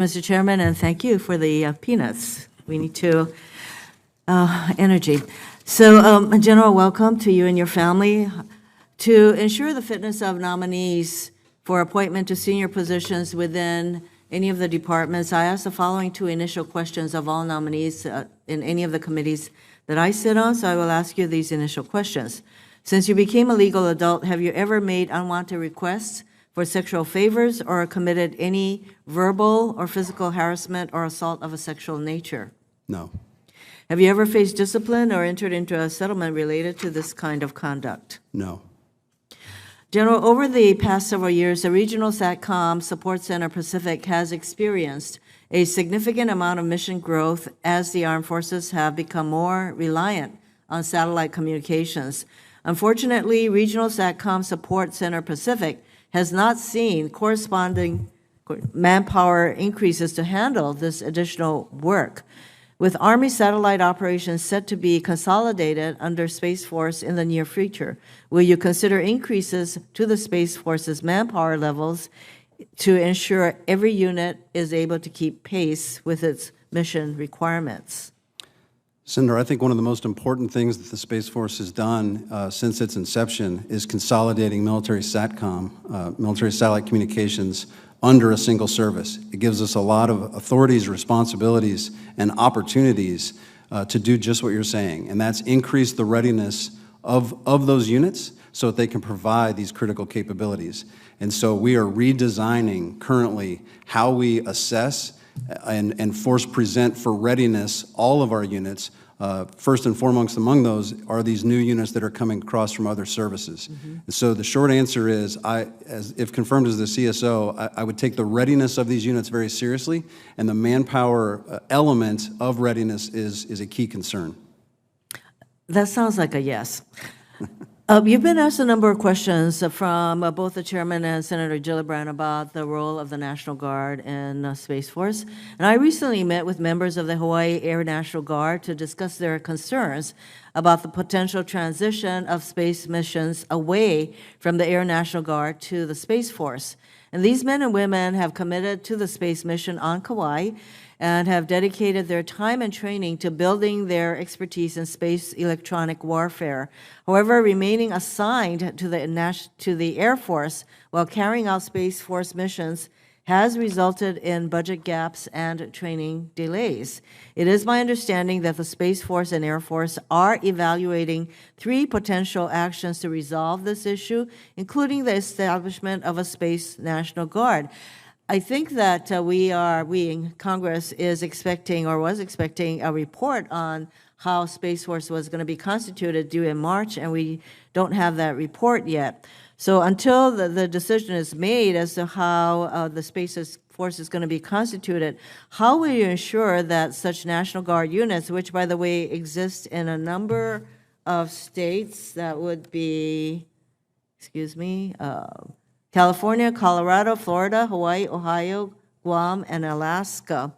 Mr. Chairman, and thank you for the peanuts. We need to energy. So, General, welcome to you and your family. To ensure the fitness of nominees for appointment to senior positions within any of the departments, I ask the following two initial questions of all nominees in any of the committees that I sit on, so I will ask you these initial questions. Since you became a legal adult, have you ever made unwanted requests for sexual favors or committed any verbal or physical harassment or assault of a sexual nature? No. Have you ever faced discipline or entered into a settlement related to this kind of conduct? No. General, over the past several years, the Regional SATCOM Support Center Pacific has experienced a significant amount of mission growth as the armed forces have become more reliant on satellite communications. Unfortunately, Regional SATCOM Support Center Pacific has not seen corresponding manpower increases to handle this additional work. With Army satellite operations set to be consolidated under Space Force in the near future, will you consider increases to the Space Force's manpower levels to ensure every unit is able to keep pace with its mission requirements? Senator, I think one of the most important things that the Space Force has done since its inception is consolidating military SATCOM, military satellite communications, under a single service. It gives us a lot of authorities, responsibilities, and opportunities to do just what you're saying, and that's increase the readiness of those units so that they can provide these critical capabilities. And so we are redesigning currently how we assess and force present for readiness all of our units. First and foremost among those are these new units that are coming across from other services. And so the short answer is, if confirmed as the CSO, I would take the readiness of these units very seriously, and the manpower element of readiness is a key concern. That sounds like a yes. You've been asked a number of questions from both the chairman and Senator Gillibrand about the role of the National Guard in Space Force. And I recently met with members of the Hawaii Air National Guard to discuss their concerns about the potential transition of space missions away from the Air National Guard to the Space Force. And these men and women have committed to the space mission on Kauai and have dedicated their time and training to building their expertise in space electronic warfare. However, remaining assigned to the Air Force while carrying out Space Force missions has resulted in budget gaps and training delays. It is my understanding that the Space Force and Air Force are evaluating 3 potential actions to resolve this issue, including the establishment of a Space National Guard. I think that we in Congress is expecting or was expecting a report on how Space Force was going to be constituted due in March, and we don't have that report yet. So until the decision is made as to how the Space Force is going to be constituted, how will you ensure that such National Guard units, which, by the way, exist in a number of states, that would be, California, Colorado, Florida, Hawaii, Ohio, Guam, and Alaska.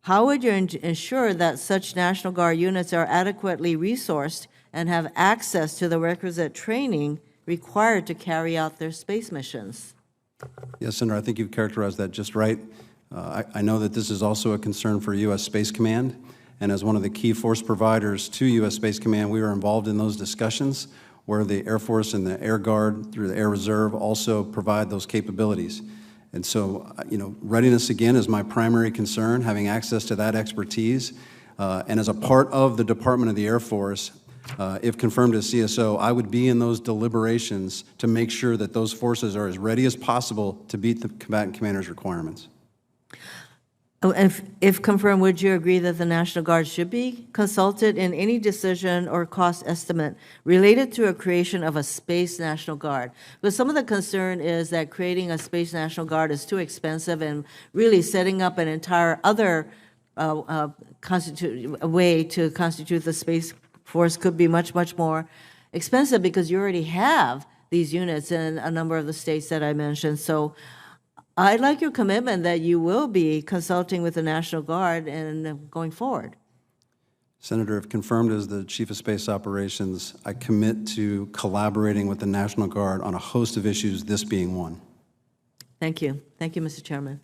How would you ensure that such National Guard units are adequately resourced and have access to the requisite training required to carry out their space missions? Yes, Senator, I think you've characterized that just right. I know that this is also a concern for U.S. Space Command, and as one of the key force providers to U.S. Space Command, we were involved in those discussions where the Air Force and the Air Guard through the Air Reserve also provide those capabilities. And so, readiness again is my primary concern, having access to that expertise. And as a part of the Department of the Air Force, if confirmed as CSO, I would be in those deliberations to make sure that those forces are as ready as possible to meet the combatant commander's requirements. If confirmed, would you agree that the National Guard should be consulted in any decision or cost estimate related to a creation of a Space National Guard? Because some of the concern is that creating a Space National Guard is too expensive, and really setting up an entire other way to constitute the Space Force could be much, much more expensive because you already have these units in a number of the states that I mentioned. So I'd like your commitment that you will be consulting with the National Guard and going forward. Senator, if confirmed as the Chief of Space Operations, I commit to collaborating with the National Guard on a host of issues, this being one. Thank you. Thank you, Mr. Chairman.